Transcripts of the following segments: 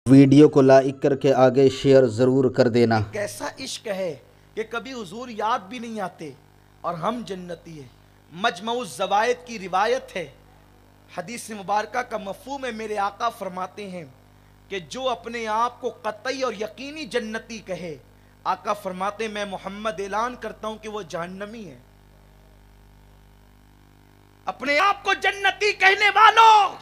Video کو like کر کے آگے شیئر ضرور کر دینا۔ کیسا عشق ہے کہ کبھی حضور یاد بھی نہیں آتے اور ہم جنتی ہیں۔ مجمع الزوائد کی روایت ہے، حدیث مبارکہ کا مفہوم ہے، میرے آقا فرماتے ہیں کہ جو اپنے آپ کو قطعی اور یقینی جنتی کہے، آقا فرماتے ہیں میں محمد اعلان کرتا ہوں کہ وہ جہنمی ہے۔ اپنے آپ کو جنتی کہنے والوں،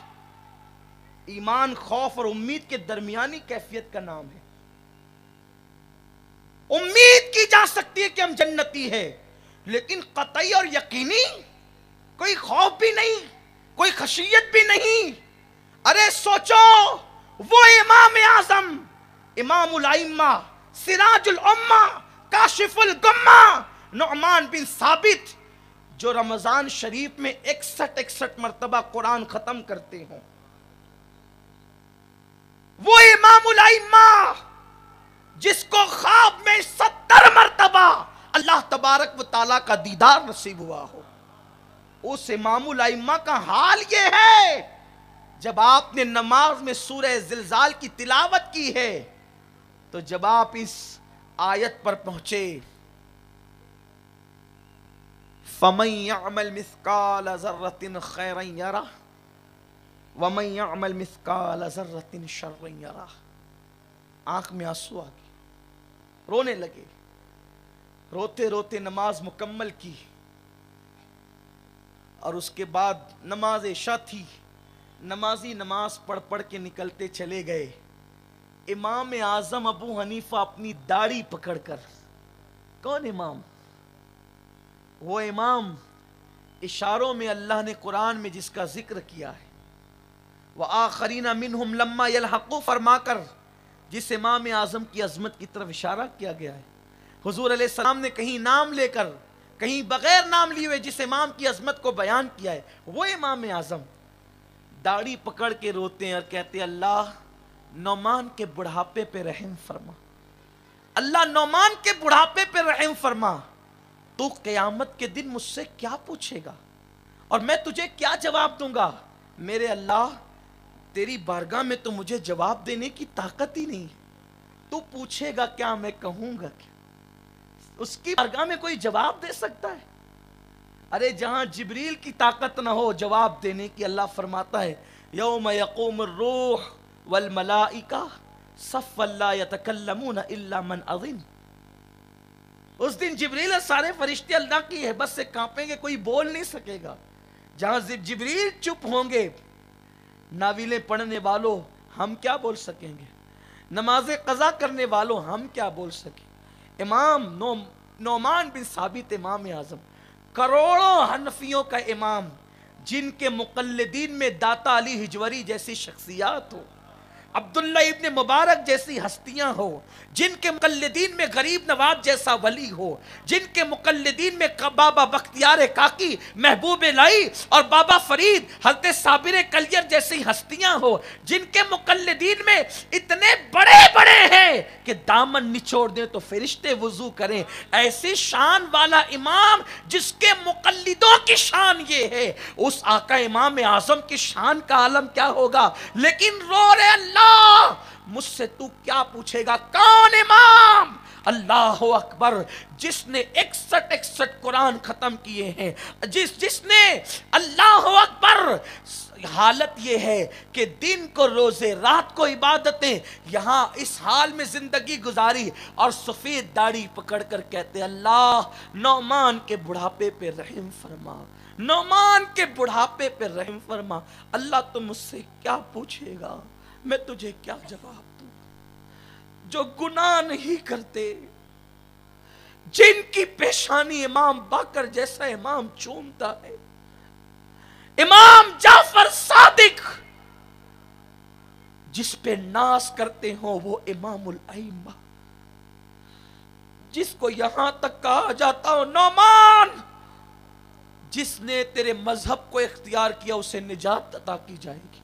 ایمان، خوف اور امید کے درمیانی کیفیت کا نام ہے۔ امید کی جا سکتی ہے کہ ہم جنتی ہیں، لیکن قطعی اور یقینی کوئی خوف بھی نہیں، کوئی خشیت بھی نہیں۔ ارے سوچو، وہ امام اعظم، امام الائمہ، سراج الامہ، کاشف الغمہ، نعمان بن ثابت، جو رمضان شریف میں 61 مرتبہ قرآن ختم کرتے ہوں، وہ امام الائمہ جس کو خواب میں 70 مرتبہ اللہ تبارک و تعالیٰ کا دیدار نصیب ہوا ہو، اس امام الائمہ کا حال یہ ہے جب آپ نے نماز میں سورہ زلزال کی تلاوت کی ہے تو جب آپ اس آیت پر پہنچے فَمَن يَعْمَلْ مِثْقَالَ ذَرَّةٍ خَيْرًا يَرَهُ وَمَن يَعْمَلْ مِثْقَالَ ذَرَّةٍ شَرًّا يَرَهُ، آنکھ میں آنسو آ گئے، رونے لگے، روتے روتے نماز مکمل کی، اور اس کے بعد نماز عشاء تھی، نمازی نماز پڑھ پڑھ کے نکلتے چلے گئے۔ امام اعظم ابو حنیفہ اپنی داڑھی پکڑ کر، کون امام؟ وہ امام اشاروں میں اللہ نے قرآن میں جس کا ذکر کیا ہے، وَآخَرِينَ مِنْهُمْ لَمَّا يَلْحَقُوا فرما کر جس امام اعظم کی عظمت کی طرف اشارہ کیا گیا ہے۔ حضور علیہ السلام نے کہیں نام لے کر، کہیں بغیر نام لیے ہوئے جس امام کی عظمت کو بیان کیا ہے، وہ امام اعظم داڑھی پکڑ کے روتے ہیں اور کہتے ہیں اللہ نعمان کے بڑھاپے پہ رحم فرما، اللہ نعمان کے بڑھاپے پہ رحم فرما، تو قیامت کے دن مجھ سے کیا پوچھے گا اور میں تجھے کیا جواب دوں گا؟ میرے اللہ تیری بارگاہ میں تو مجھے جواب دینے کی طاقت ہی نہیں، تو پوچھے گا کیا، میں کہوں گا کیا؟ اس کی بارگاہ میں کوئی جواب دے سکتا ہے؟ ارے جہاں جبریل کی طاقت نہ ہو جواب دینے کی، اللہ فرماتا ہے یوم یقوم الروح والملائکہ صفا لا یتکلمون الا من اذن، اس دن جبریل اور سارے فرشتے اللہ کی ہیبت سے کانپیں گے، کوئی بول نہیں سکے گا۔ جہاں جبریل چپ ہوں گے، ناولیں پڑھنے والوں ہم کیا بول سکیں گے، نماز قضا کرنے والوں ہم کیا بول سکیں؟ امام نعمان بن ثابت امام اعظم، کروڑوں حنفیوں کا امام، جن کے مقلدین میں داتا علی ہجوری جیسی شخصیات ہو، عبداللہ ابن مبارک جیسی ہستیاں ہو، جن کے مقلدین میں غریب نواز جیسا ولی ہو، جن کے مقلدین میں بابا بختیار کاکی، محبوب لائی اور بابا فرید، حضرت صابر کلیر جیسی ہستیاں ہو، جن کے مقلدین میں اتنے بڑے بڑے ہیں کہ دامن نچوڑ دیں تو فرشتے وضو کریں، ایسی شان والا امام جس کے مقلدوں کی شان یہ ہے، اس آقا امام اعظم کی شان کا عالم کیا ہوگا؟ لیکن رو رہے اللہ مجھ سے تو کیا پوچھے گا؟ کون امام؟ اللہ اکبر، جس نے 61 قرآن ختم کیے ہیں، جس نے اللہ اکبر، حالت یہ ہے کہ دن کو روزے، رات کو عبادتیں، یہاں اس حال میں زندگی گزاری اور سفید داڑھی پکڑ کر کہتے اللہ نعمان کے بڑھاپے پہ رحم فرما، نعمان کے بڑھاپے پہ رحم فرما۔ اللہ تو مجھ سے کیا پوچھے گا، میں تجھے کیا جواب دوں؟ جو گناہ نہیں کرتے، جن کی پیشانی امام باقر جیسا امام چومتا ہے، امام جعفر صادق جس پہ ناز کرتے ہوں، وہ امام الائمہ جس کو یہاں تک کہا جاتا ہو نعمان جس نے تیرے مذہب کو اختیار کیا اسے نجات عطا کی جائے گی،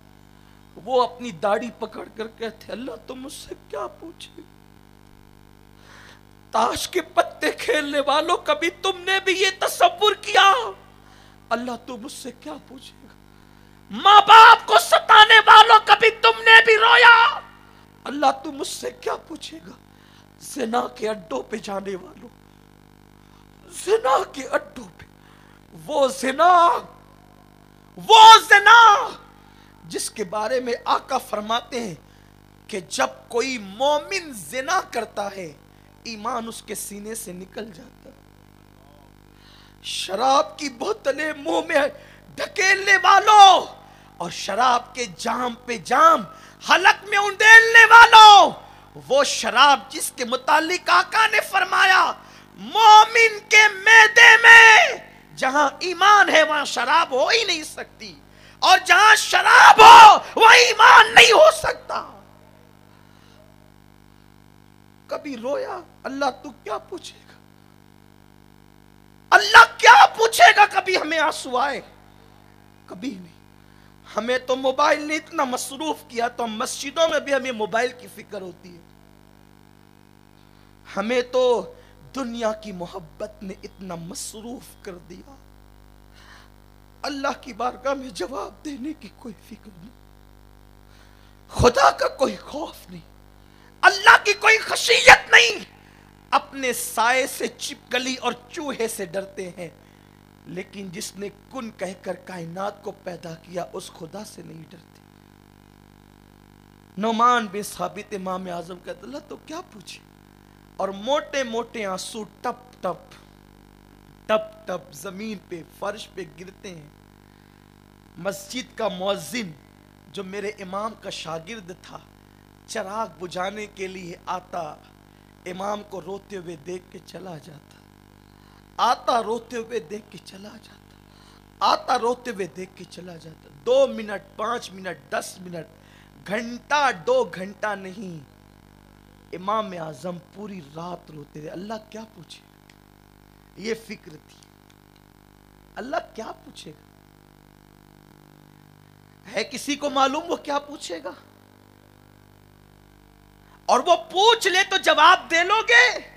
وہ اپنی داڑھی پکڑ کر کہتے اللہ تم مجھ سے کیا پوچھے؟ تاش کے پتے کھیلنے والوں کبھی تم نے بھی یہ تصور کیا اللہ تو مجھ سے کیا پوچھے گا؟ ماں باپ کو ستانے والوں کبھی تم نے بھی رویا अल्लाह तू मुझसे क्या पूछेगा? ज़िना के अड्डों पे जाने वालों, ज़िना के अड्डों पे, वो ज़िना जिसके बारे में आका फरमाते हैं कि जब कोई मोमिन ज़िना करता है ईमान उसके सीने से निकल जाता है। शराब की बोतलें मुंह में ढकेलने वालों और शराब के जाम पे जाम हलक में उंडेलने वालों, वो शराब जिसके मुतालिक आका ने फरमाया मोमिन के मैदे में जहां ईमान है वहां शराब हो ही नहीं सकती, और जहां शराब हो वहां ईमान नहीं हो सकता। कभी रोया? अल्लाह तू क्या पूछेगा? अल्लाह क्या पूछेगा? कभी हमें आंसू आए? कभी नहीं। हमें तो मोबाइल ने इतना मसरूफ किया, तो मस्जिदों में भी हमें मोबाइल की फिक्र होती है। हमें तो दुनिया की मोहब्बत ने इतना मसरूफ कर दिया, अल्लाह की बारगाह में जवाब देने की कोई फिक्र नहीं, खुदा का कोई खौफ नहीं, अल्लाह की कोई खशियत नहीं। अपने साए से चिपकली और चूहे से डरते हैं, लेकिन जिसने कुन कहकर कायनात को पैदा किया उस खुदा से नहीं डरते। नौमान बिन साबित इमाम आजम कहते अल्लाह तो क्या पूछे, और मोटे मोटे आंसू टप टप टप टप जमीन पे फर्श पे गिरते हैं। मस्जिद का मुअज्जिन जो मेरे इमाम का शागिर्द था, चिराग बुझाने के लिए आता, इमाम को रोते हुए देख के चला जाता, आता रोते हुए देख के चला जाता, आता रोते हुए देख के चला जाता। 2 मिनट 5 मिनट 10 मिनट, घंटा 2 घंटा नहीं, इमाम आजम पूरी रात रोते रहे। अल्लाह क्या पूछे? ये फिक्र थी, अल्लाह क्या पूछेगा? है किसी को मालूम वो क्या पूछेगा? और वो पूछ ले तो जवाब दे लोगे?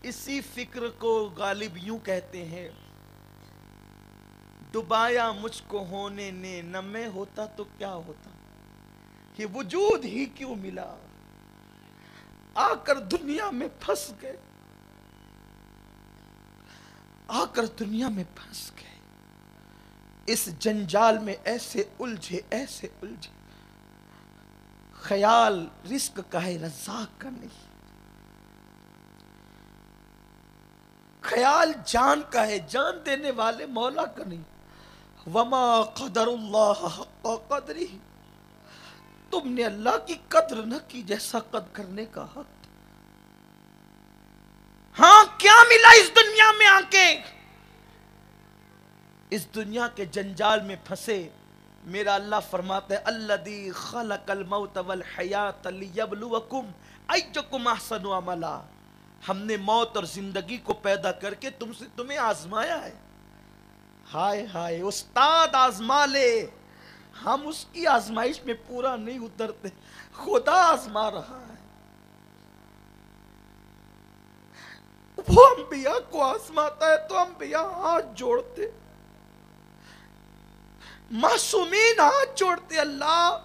इसी फिक्र को गालिब यूं कहते हैं, डुबाया मुझको होने ने, न मैं होता तो क्या होता, ये वजूद ही क्यों मिला, आकर दुनिया में फंस गए, आकर दुनिया में फंस गए, इस जंजाल में ऐसे उलझे, ऐसे उलझे। ख्याल रिस्क का है, रज़ाक का नहीं। ख्याल जान का है, जान देने वाले मौला का नहीं। वमा क़दरुल्लाह हक़्क़ क़द्री, तुमने अल्लाह की कद्र न की जैसा कद्र करने का हक। हां, क्या मिला इस दुनिया में आके? इस दुनिया के जंजाल में फंसे मेरा अल्लाह फरमाता है अल्लज़ी खलक़ल मौत वल हयात लियब्लुवकुम अय्युकुम अहसनु अमला, हमने मौत और जिंदगी को पैदा करके तुम्हें आजमाया है। हाय हाय, उस्ताद आजमा ले, हम उसकी आजमाइश में पूरा नहीं उतरते, खुदा आजमा रहा है। वो अंबिया को आजमाता है तो अंबिया हाथ जोड़ते, मासूमीन हाथ जोड़ते, अल्लाह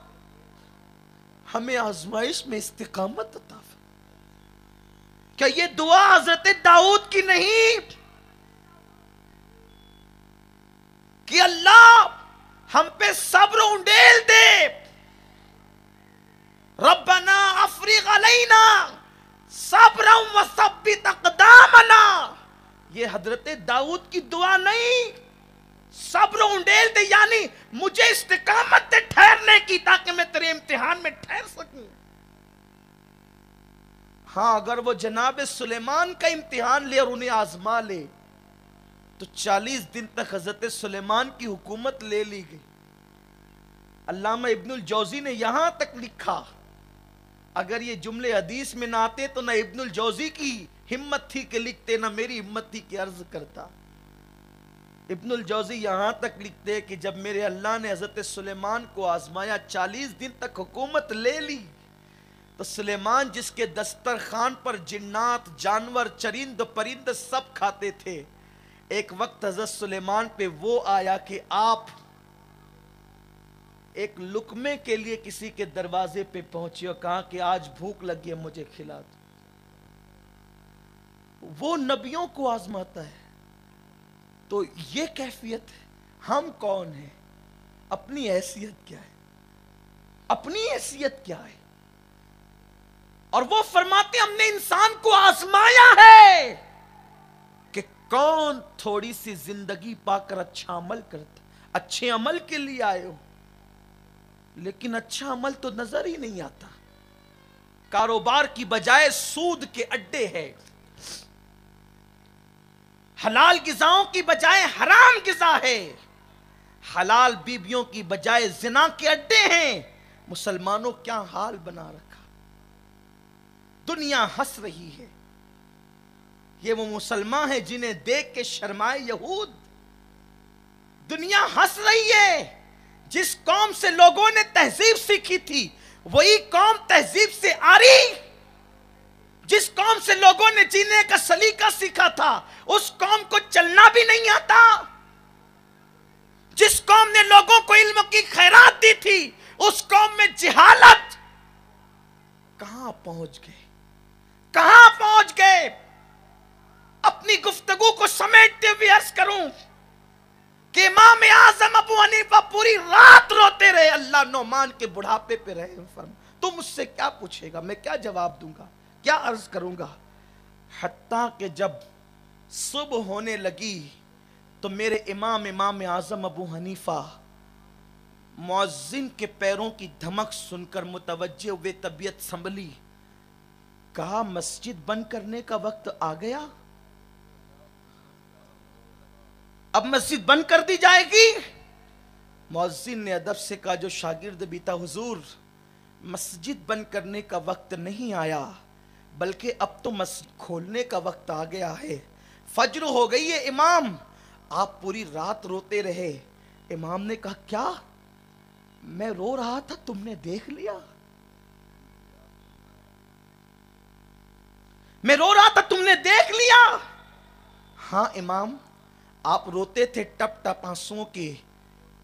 हमें आजमाइश में इस्तिकामत अता फरमा। क्या ये दुआ हजरत दाऊद की नहीं कि अल्लाह हम पे सब्र उंडेल दे, रब्बना अफ्रिग अलैना सब्रम व सब्बित अक़दामना, ये हजरत दाऊद की दुआ नहीं, सब्र उंडेल दे यानी मुझे इस्तिकामत दे ठहरने की, ताकि मैं तेरे इम्तिहान में ठहर सकूं। हाँ, अगर वो जनाब सुलेमान का इम्तिहान ले और उन्हें आजमा ले तो 40 दिन तक हजरत सुलेमान की हुकूमत ले ली गई। अल्लामा इब्नुल जौजी ने यहां तक लिखा, अगर ये जुमले हदीस में ना आते तो ना इब्नुल जौजी की हिम्मत थी कि लिखते, ना मेरी हिम्मत थी कि अर्ज करता। इब्नुल जौजी यहां तक लिखते कि जब मेरे अल्लाह ने हजरत सुलेमान को आजमाया, 40 दिन तक हुकूमत ले ली, तो सुलेमान जिसके दस्तरखान पर जिन्नात, जानवर, चरिंद परिंद सब खाते थे, एक वक्त हजरत सुलेमान पे वो आया कि आप एक लुकमे के लिए किसी के दरवाजे पे पहुंची और कहा कि आज भूख लगी है, मुझे खिला दो। वो नबियों को आजमाता है। तो ये कैफियत है। हम कौन हैं, अपनी हैसियत क्या है, अपनी हैसियत क्या है। और वो फरमाते हमने इंसान को आजमाया है कि कौन थोड़ी सी जिंदगी पाकर अच्छा अमल करता। अच्छे अमल के लिए आए हो, लेकिन अच्छा अमल तो नजर ही नहीं आता। कारोबार की बजाय सूद के अड्डे हैं, हलाल गिजाओं की बजाय हराम गिजा है, हलाल बीबियों की बजाय जिना के अड्डे हैं। मुसलमानों क्या हाल बना रखा। दुनिया हंस रही है। ये वो मुसलमान है जिन्हें देख के शर्माए यहूद। दुनिया हंस रही है। जिस कौम से लोगों ने तहजीब सीखी थी, वही कौम तहजीब से आ रही। जिस कौम से लोगों ने जीने का सलीका सीखा था, उस कौम को चलना भी नहीं आता। जिस कौम ने लोगों को इल्म की खैरात दी थी, उस कौम में जिहालत। कहां पहुंच गए, कहां पहुंच गए। अपनी गुफ्तगू को समेटते हुए अर्ज करूं कि इमाम आजम अबू हनीफा पूरी रात रोते रहे। अल्लाह नौमान के बुढ़ापे पे रहे। तुम मुझसे क्या पूछेगा, मैं क्या जवाब दूंगा, क्या अर्ज करूंगा। हत्ता कि जब सुबह होने लगी तो मेरे इमाम आजम अबू हनीफा मुअज्जिन के पैरों की धमक सुनकर मुतवज्जे हुए, तबीयत संभली। कहा मस्जिद बंद करने का वक्त आ गया, अब मस्जिद बंद कर दी जाएगी। मुअज्जिन ने अदब से कहा, जो शागिर्द भी था, हुजूर मस्जिद बंद करने का वक्त नहीं आया, बल्कि अब तो मस्जिद खोलने का वक्त आ गया है। फज्र हो गई है इमाम, आप पूरी रात रोते रहे। इमाम ने कहा, क्या मैं रो रहा था, तुमने देख लिया? मैं रो रहा था, तुमने देख लिया? हां इमाम, आप रोते थे, टप टप आंसुओं के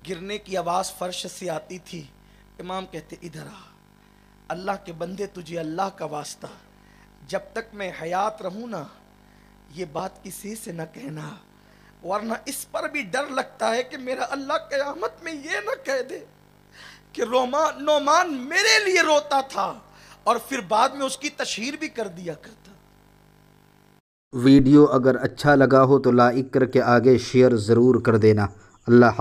गिरने की आवाज फर्श से आती थी। इमाम कहते, इधर आ, अल्लाह के बंदे, तुझे अल्लाह का वास्ता, जब तक मैं हयात रहूं ना, ये बात किसी से न कहना, वरना इस पर भी डर लगता है कि मेरा अल्लाह क़यामत में ये न कह दे कि नोमान मेरे लिए रोता था और फिर बाद में उसकी तशहीर भी कर दिया करता। वीडियो अगर अच्छा लगा हो तो लाइक करके आगे शेयर ज़रूर कर देना। अल्लाह